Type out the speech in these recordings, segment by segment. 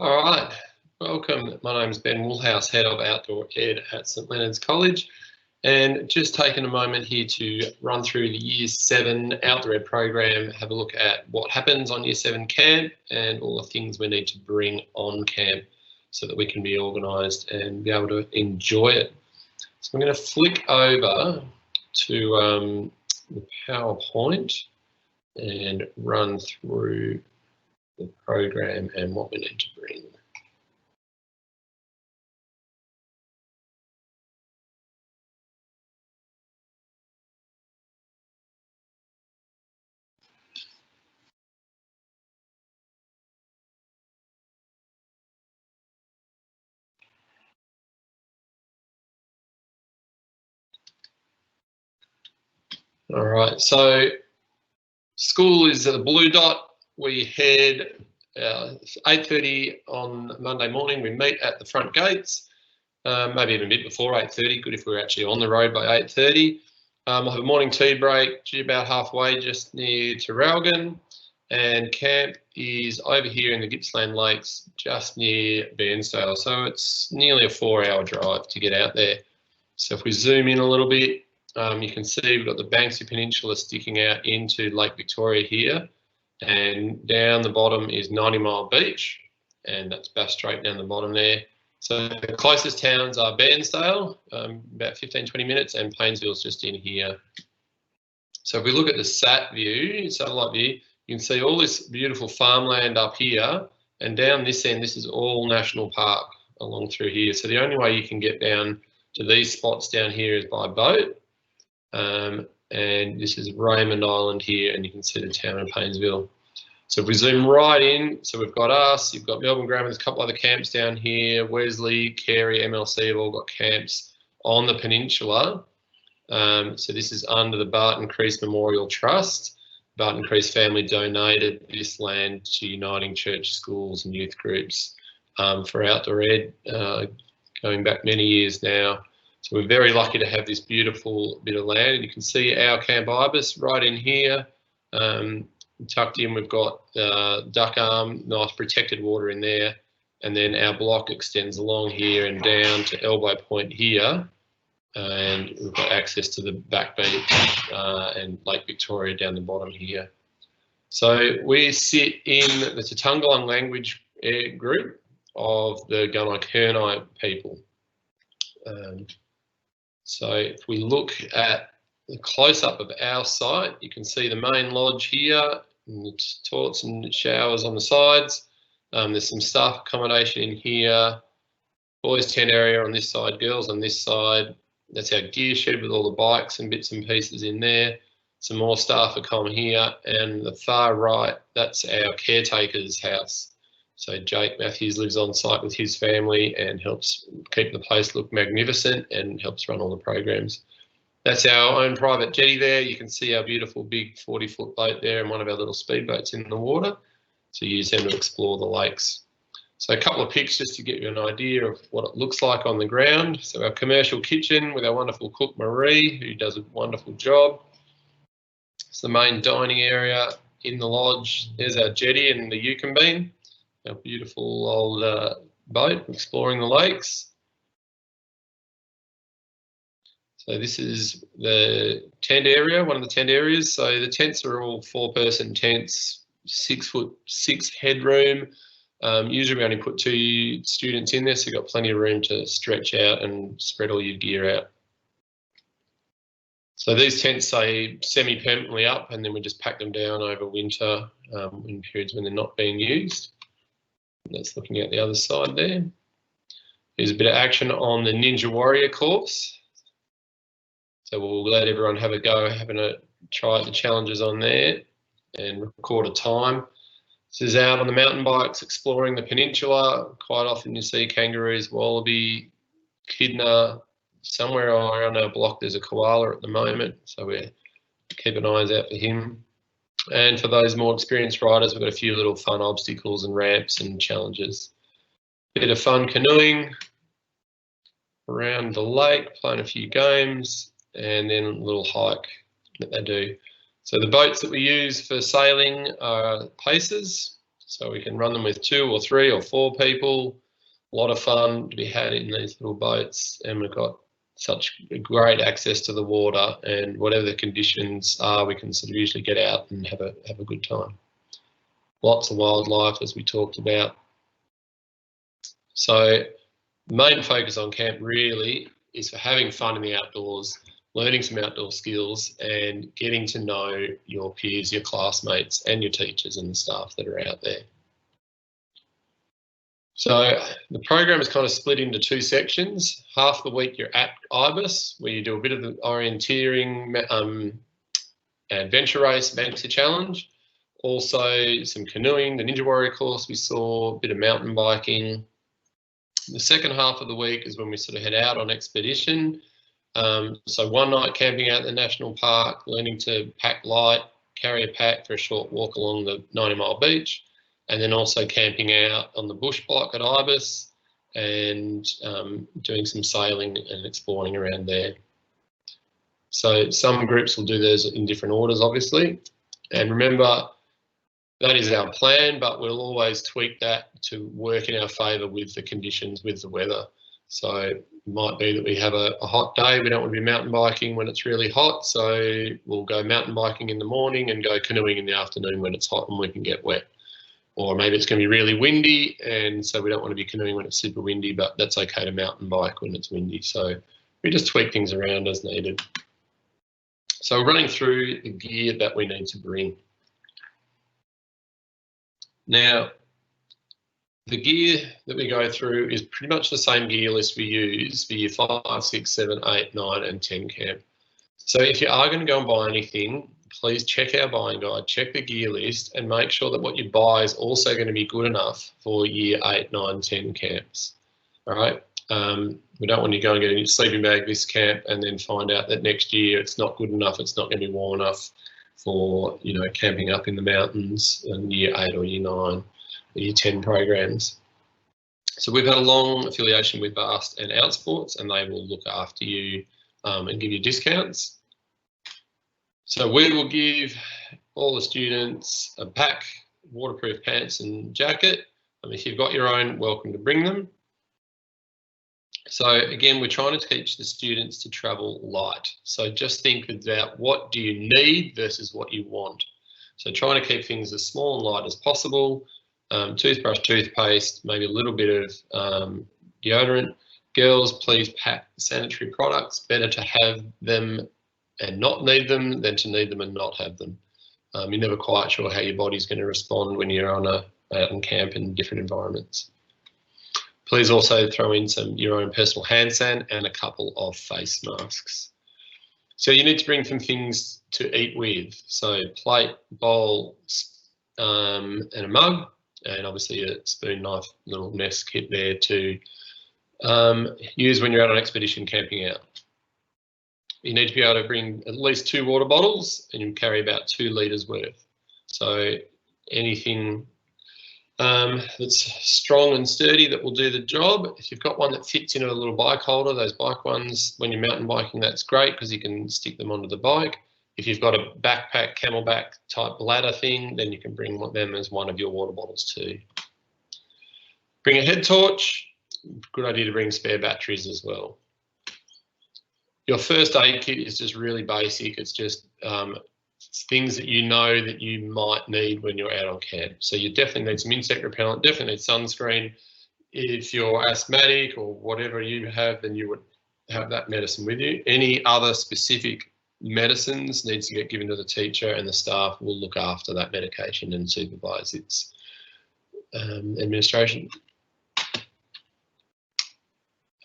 All right, welcome. My name's Ben Woolhouse, Head of Outdoor Ed at St Leonard's College, and just taking a moment here to run through the Year 7 Outdoor Ed program, have a look at what happens on Year 7 camp and all the things we need to bring on camp so that we can be organised and be able to enjoy it. So I'm going to flick over to the PowerPoint and run through the program and what we need to bring. All right, so school is at the blue dot. We head 8:30 on Monday morning. We meet at the front gates, maybe even a bit before 8:30. Good if we're actually on the road by 8:30. We'll have a morning tea break about halfway just near Traralgon, and camp is over here in the Gippsland Lakes just near Bairnsdale. So it's nearly a 4-hour drive to get out there. So if we zoom in a little bit, you can see we've got the Banksia Peninsula sticking out into Lake Victoria here, and down the bottom is 90 Mile Beach, and that's Bass Strait down the bottom there. So the closest towns are Bairnsdale, about 15-20 minutes, and Paynesville's just in here. So if we look at the satellite view, you can see all this beautiful farmland up here, and down this end, this is all national park along through here. So the only way you can get down to these spots down here is by boat. And this is Raymond Island here, and you can see the town of Paynesville. So if we zoom right in, so we've got us, you've got Melbourne Grammar, there's a couple other camps down here, Wesley, Carey, MLC have all got camps on the peninsula. So this is under the Barton Crease Memorial Trust. Barton Crease family donated this land to Uniting Church Schools and youth groups for outdoor ed, going back many years now. So we're very lucky to have this beautiful bit of land, and you can see our Camp Ibis right in here. Tucked in, we've got Duck Arm, nice protected water in there, and then our block extends along here and down to Elbow Point here, and we've got access to the Back Beach and Lake Victoria down the bottom here. So we sit in the Tatungalang language group of the Gunai Kurnai people. So if we look at the close-up of our site, you can see the main lodge here, and the toilets and showers on the sides. There's some staff accommodation in here, boys' tent area on this side, girls on this side. That's our gear shed with all the bikes and bits and pieces in there. Some more staff accom here, and the far right, that's our caretaker's house. So Jake Matthews lives on site with his family and helps keep the place look magnificent and helps run all the programs. That's our own private jetty there. You can see our beautiful big 40-foot boat there and one of our little speedboats in the water. So you use them to explore the lakes. So a couple of pics just to get you an idea of what it looks like on the ground. So our commercial kitchen with our wonderful cook Marie, who does a wonderful job. It's the main dining area in the lodge. There's our jetty and the Yukon Bean. Our beautiful old boat exploring the lakes. So this is the tent area, one of the tent areas. So the tents are all 4-person tents, 6'6" headroom. Usually we only put 2 students in there, so you've got plenty of room to stretch out and spread all your gear out. So these tents stay semi-permanently up, and then we just pack them down over winter in periods when they're not being used. That's looking at the other side there. There's a bit of action on the Ninja Warrior course. So we'll let everyone have a go, having a try at the challenges on there and record a time. This is out on the mountain bikes, exploring the peninsula. Quite often you see kangaroos, wallaby, echidna. Somewhere around our block there's a koala at the moment, so we're keeping eyes out for him. And for those more experienced riders, we've got a few little fun obstacles and ramps and challenges. Bit of fun canoeing around the lake, playing a few games, and then a little hike that they do. So the boats that we use for sailing are Pacers. So we can run them with 2 or 3 or 4 people. A lot of fun to be had in these little boats, and we've got such great access to the water, and whatever the conditions are, we can sort of usually get out and have a good time. Lots of wildlife, as we talked about. So main focus on camp really is for having fun in the outdoors, learning some outdoor skills, and getting to know your peers, your classmates, and your teachers and the staff that are out there. So the program is kind of split into 2 sections. Half the week you're at IBIS, where you do a bit of the orienteering, adventure race, Banksia Challenge, also some canoeing, the Ninja Warrior course we saw, a bit of mountain biking. The second half of the week is when we sort of head out on expedition. So one night camping out at the national park, learning to pack light, carry a pack for a short walk along the 90-mile beach, and then also camping out on the bush block at IBIS and doing some sailing and exploring around there. So some groups will do those in different orders, obviously. And remember, that is our plan, but we'll always tweak that to work in our favour with the conditions, with the weather. So it might be that we have a hot day. We don't want to be mountain biking when it's really hot. So we'll go mountain biking in the morning and go canoeing in the afternoon when it's hot and we can get wet. Or maybe it's going to be really windy, and so we don't want to be canoeing when it's super windy, but that's okay to mountain bike when it's windy. So we just tweak things around as needed. So running through the gear that we need to bring. Now, the gear that we go through is pretty much the same gear list we use for year 5, 6, 7, 8, 9 and 10 camp. So if you are going to go and buy anything, please check our buying guide, check the gear list, and make sure that what you buy is also going to be good enough for year 8, 9, 10 camps. All right. We don't want you to go and get a sleeping bag this camp and then find out that next year it's not good enough, it's not going to be warm enough for, you know, camping up in the mountains in year 8 or year 9 or year 10 programs. So we've had a long affiliation with Vast and Outsports, and they will look after you and give you discounts. So we will give all the students a pack, waterproof pants and jacket. If you've got your own, welcome to bring them. So again, we're trying to teach the students to travel light. So just think about what do you need versus what you want. So trying to keep things as small and light as possible. Toothbrush, toothpaste, maybe a little bit of deodorant. Girls, please pack sanitary products. Better to have them and not need them than to need them and not have them. You're never quite sure how your body's going to respond when you're out on camp in different environments. Please also throw in your own personal hand sand and a couple of face masks. So you need to bring some things to eat with. So plate, bowl, and a mug, and obviously a spoon, knife, little mess kit there to use when you're out on expedition camping out. You need to be able to bring at least 2 water bottles, and you carry about 2 litres worth. So anything that's strong and sturdy that will do the job. If you've got one that fits into a little bike holder, those bike ones, when you're mountain biking, that's great because you can stick them onto the bike. If you've got a backpack, camelback type bladder thing, then you can bring them as one of your water bottles too. Bring a head torch. Good idea to bring spare batteries as well. Your first aid kit is just really basic. It's just things that you know that you might need when you're out on camp. So you definitely need some insect repellent, definitely need sunscreen. If you're asthmatic or whatever you have, then you would have that medicine with you. Any other specific medicines needs to get given to the teacher, and the staff will look after that medication and supervise its administration.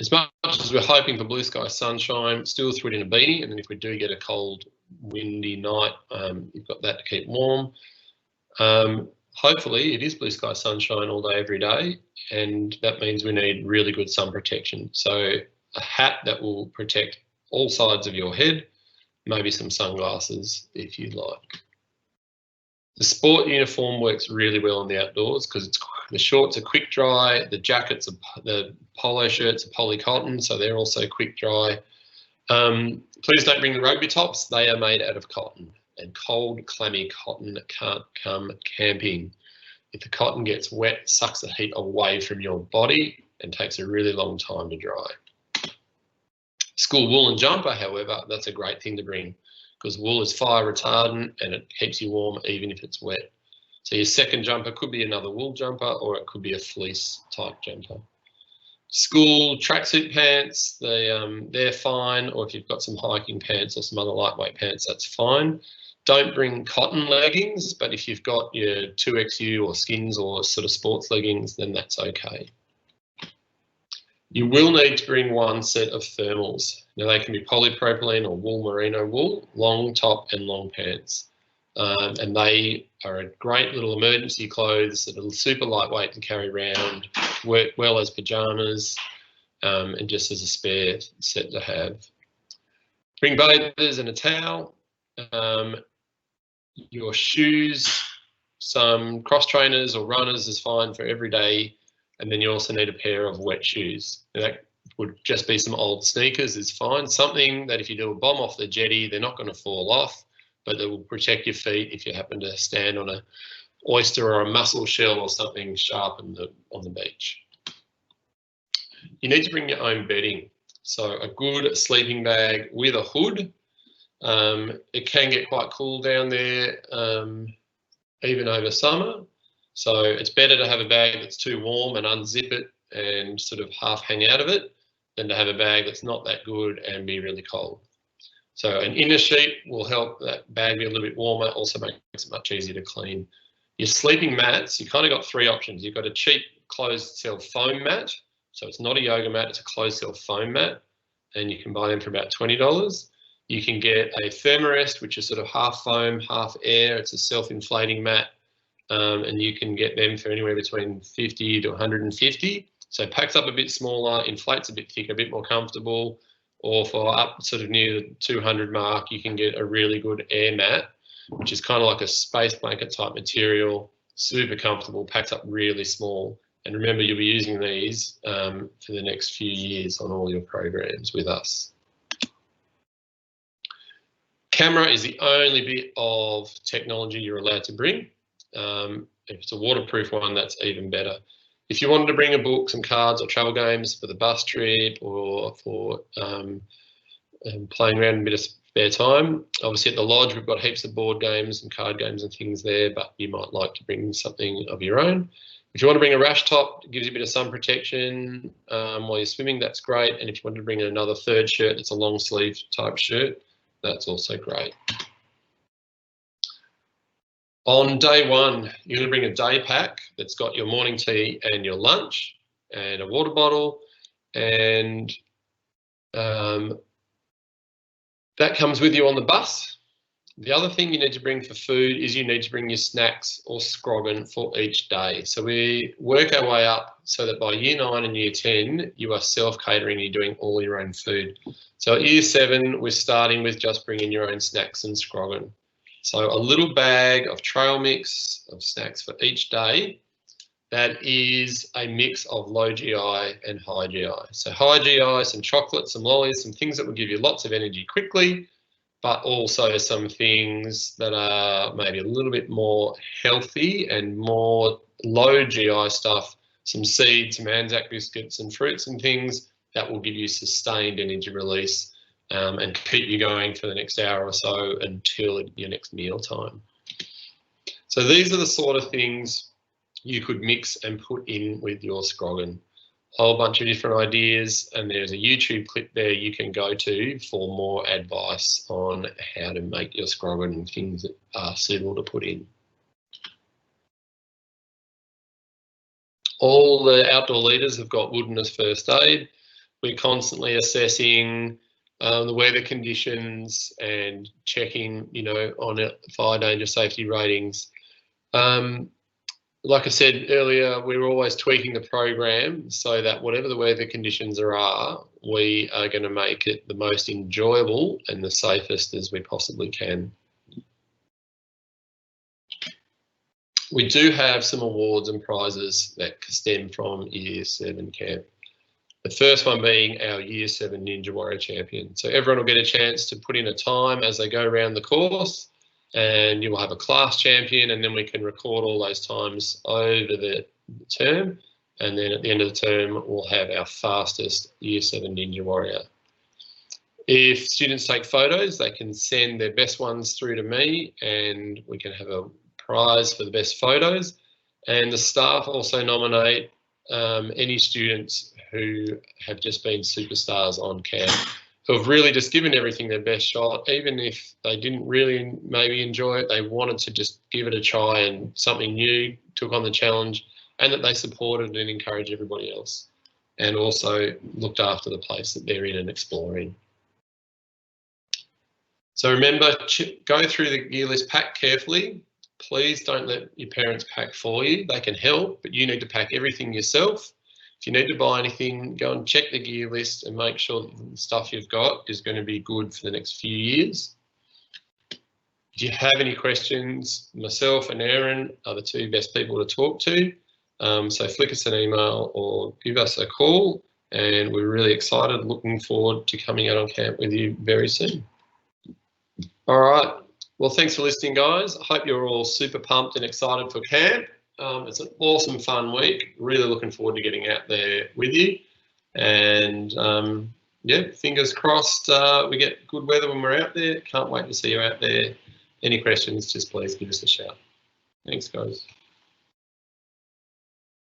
As much as we're hoping for blue sky sunshine, still throw it in a beanie, and then if we do get a cold, windy night, you've got that to keep warm. Hopefully it is blue sky sunshine all day, every day, and that means we need really good sun protection. So a hat that will protect all sides of your head, maybe some sunglasses if you like. The sport uniform works really well in the outdoors because the shorts are quick dry, the jackets, the polo shirts are poly cotton, so they're also quick dry. Please don't bring the rugby tops, they are made out of cotton, and cold, clammy cotton can't come camping. if the cotton gets wet, it sucks the heat away from your body and takes a really long time to dry. School woolen jumper, however, that's a great thing to bring because wool is fire retardant and it keeps you warm even if it's wet. So your second jumper could be another wool jumper or it could be a fleece type jumper. School tracksuit pants, they're fine, or if you've got some hiking pants or some other lightweight pants, that's fine. Don't bring cotton leggings, but if you've got your 2XU or skins or sort of sports leggings, then that's okay. You will need to bring one set of thermals. Now they can be polypropylene or wool merino wool, long top and long pants. And they are a great little emergency clothes that are super lightweight to carry around, work well as pyjamas, and just as a spare set to have. Bring bathers and a towel. Your shoes, some cross trainers or runners is fine for every day. And then you also need a pair of wet shoes. And that would just be some old sneakers is fine. Something that if you do a bomb off the jetty, they're not going to fall off, but they will protect your feet if you happen to stand on an oyster or a mussel shell or something sharp on the beach. You need to bring your own bedding. So a good sleeping bag with a hood. It can get quite cool down there, even over summer. So it's better to have a bag that's too warm and unzip it and sort of half hang out of it than to have a bag that's not that good and be really cold. So an inner sheet will help that bag be a little bit warmer, also makes it much easier to clean. Your sleeping mats, you kind of got three options. You've got a cheap closed cell foam mat. So it's not a yoga mat, it's a closed cell foam mat. And you can buy them for about $20. You can get a Thermarest, which is sort of half foam, half air. It's a self-inflating mat. And you can get them for anywhere between 50 to 150. So it packs up a bit smaller, inflates a bit thicker, a bit more comfortable, or for up sort of near the 200 mark, you can get a really good air mat, which is kind of like a space blanket type material, super comfortable, packs up really small. And remember, you'll be using these for the next few years on all your programs with us. Camera is the only bit of technology you're allowed to bring. If it's a waterproof one, that's even better. If you wanted to bring a book, some cards or travel games for the bus trip or for playing around in a bit of spare time, obviously at the lodge we've got heaps of board games and card games and things there, but you might like to bring something of your own. If you want to bring a rash top, it gives you a bit of sun protection while you're swimming, that's great. And if you want to bring another third shirt, it's a long sleeve type shirt, that's also great. On day one, you're going to bring a day pack that's got your morning tea and your lunch and a water bottle, and that comes with you on the bus. The other thing you need to bring for food is you need to bring your snacks or scroggin for each day. So we work our way up so that by year 9 and year 10, you are self-catering, you're doing all your own food. So at year 7, we're starting with just bringing your own snacks and scroggin. So a little bag of trail mix of snacks for each day. That is a mix of low GI and high GI. So high GI, some chocolate, some lollies, some things that will give you lots of energy quickly, but also some things that are maybe a little bit more healthy and more low GI stuff, some seeds, some Anzac biscuits and fruits and things that will give you sustained energy release and keep you going for the next hour or so until your next meal time. So these are the sort of things you could mix and put in with your scroggin. A whole bunch of different ideas, and there's a YouTube clip there you can go to for more advice on how to make your scroggin and things that are suitable to put in. All the outdoor leaders have got wilderness first aid. We're constantly assessing the weather conditions and checking, on fire danger safety ratings. Like I said earlier, we're always tweaking the program so that whatever the weather conditions are, we are going to make it the most enjoyable and the safest as we possibly can. We do have some awards and prizes that stem from Year 7 camp. The first one being our Year 7 Ninja Warrior Champion. So everyone will get a chance to put in a time as they go around the course. and you will have a class champion, and then we can record all those times over the term, and then at the end of the term we'll have our fastest Year 7 Ninja Warrior. If students take photos, they can send their best ones through to me, and we can have a prize for the best photos. And the staff also nominate any students who have just been superstars on camp, who have really just given everything their best shot, even if they didn't really maybe enjoy it, they wanted to just give it a try and something new, took on the challenge, and that they supported and encouraged everybody else, and also looked after the place that they're in and exploring. So remember, go through the gear list, pack carefully. Please don't let your parents pack for you. They can help, but you need to pack everything yourself. If you need to buy anything, go and check the gear list and make sure that the stuff you've got is going to be good for the next few years. If you have any questions, myself and Aaron are the two best people to talk to. So flick us an email or give us a call, and we're really excited, looking forward to coming out on camp with you very soon. All right. Well, thanks for listening, guys. I hope you're all super pumped and excited for camp. It's an awesome, fun week. Really looking forward to getting out there with you. And yeah, fingers crossed we get good weather when we're out there. Can't wait to see you out there. Any questions, just please give us a shout. Thanks, guys.